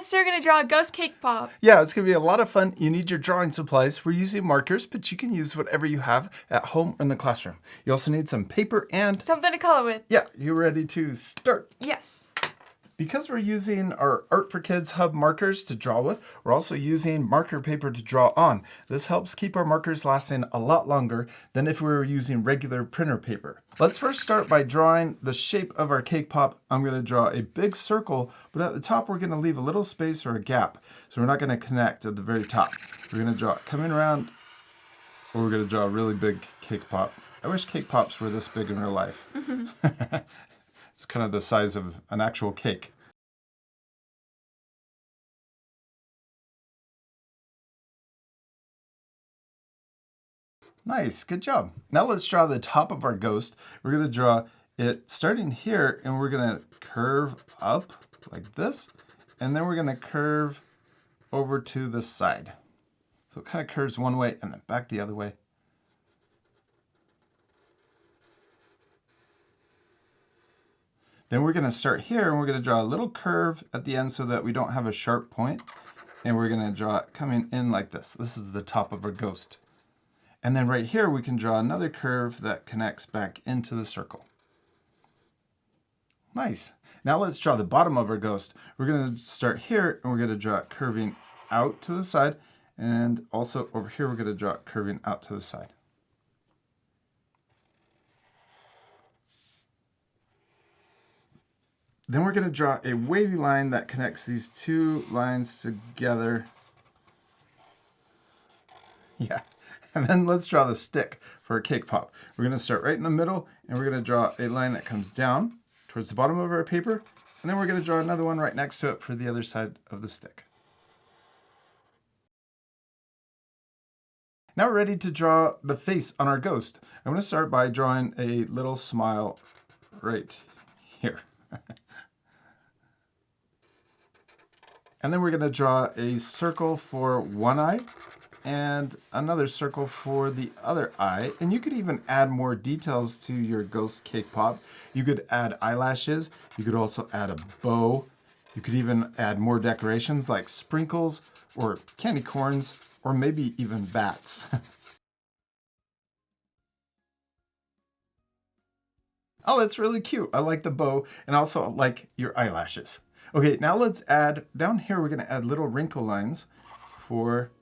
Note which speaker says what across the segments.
Speaker 1: guys, so we're going to draw a ghost cake pop.
Speaker 2: Yeah, it's going to be a lot of fun. You need your drawing supplies. We're using markers, but you can use whatever you have at home or in the classroom. You also need some paper and...
Speaker 1: something to color with.
Speaker 2: Yeah, you ready to start?
Speaker 1: Yes.
Speaker 2: Because we're using our Art for Kids Hub markers to draw with, we're also using marker paper to draw on. This helps keep our markers lasting a lot longer than if we were using regular printer paper. Let's first start by drawing the shape of our cake pop. I'm going to draw a big circle, but at the top we're going to leave a little space or a gap. So we're not going to connect at the very top. We're going to draw it coming around, or we're going to draw a really big cake pop. I wish cake pops were this big in real life. It's kind of the size of an actual cake. Nice, good job. Now let's draw the top of our ghost. We're going to draw it starting here, and we're going to curve up like this, and then we're going to curve over to the side. So it kind of curves one way and then back the other way. Then we're going to start here, and we're going to draw a little curve at the end so that we don't have a sharp point. And we're going to draw it coming in like this. This is the top of our ghost. And then right here, we can draw another curve that connects back into the circle. Nice. Now let's draw the bottom of our ghost. We're going to start here, and we're going to draw it curving out to the side. And also over here, we're going to draw it curving out to the side. Then we're going to draw a wavy line that connects these two lines together. Yeah. And then let's draw the stick for a cake pop. We're going to start right in the middle, and we're going to draw a line that comes down towards the bottom of our paper. And then we're going to draw another one right next to it for the other side of the stick. Now we're ready to draw the face on our ghost. I'm going to start by drawing a little smile right here. And then we're going to draw a circle for one eye and another circle for the other eye. And you could even add more details to your ghost cake pop. You could add eyelashes. You could also add a bow. You could even add more decorations like sprinkles or candy corns or maybe even bats. Oh, that's really cute. I like the bow, and also like your eyelashes. Okay, now let's add, down here we're going to add little wrinkle lines for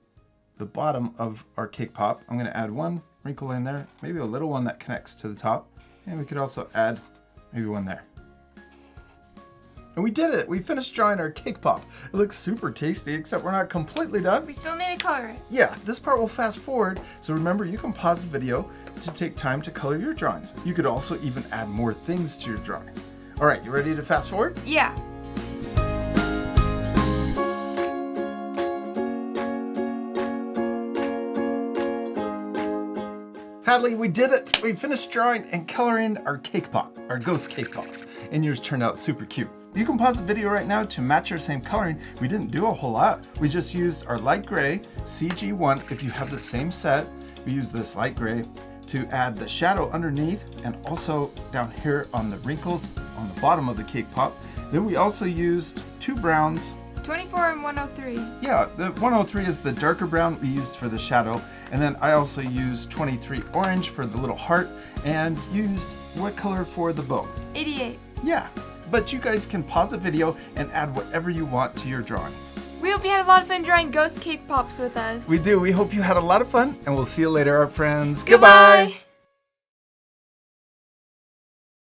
Speaker 2: the bottom of our cake pop. I'm going to add one wrinkle line there, maybe a little one that connects to the top, and we could also add maybe one there. And we did it! We finished drawing our cake pop. It looks super tasty, except we're not completely done.
Speaker 1: We still need to color it.
Speaker 2: Yeah, this part will fast forward, so remember you can pause the video to take time to color your drawings. You could also even add more things to your drawings. All right, you ready to fast forward?
Speaker 1: Yeah.
Speaker 2: Hadley, we did it! We finished drawing and coloring our cake pop, our ghost cake pops, and yours turned out super cute. You can pause the video right now to match our same coloring. We didn't do a whole lot. We just used our light gray, CG1. If you have the same set, we use this light gray to add the shadow underneath and also down here on the wrinkles on the bottom of the cake pop. Then we also used two browns.
Speaker 1: 24 and 103.
Speaker 2: Yeah, the 103 is the darker brown we used for the shadow. And then I also used 23 orange for the little heart and used what color for the bow?
Speaker 1: 88.
Speaker 2: Yeah, but you guys can pause the video and add whatever you want to your drawings.
Speaker 1: We hope you had a lot of fun drawing ghost cake pops with us.
Speaker 2: We do. We hope you had a lot of fun, and we'll see you later, our friends.
Speaker 1: Goodbye.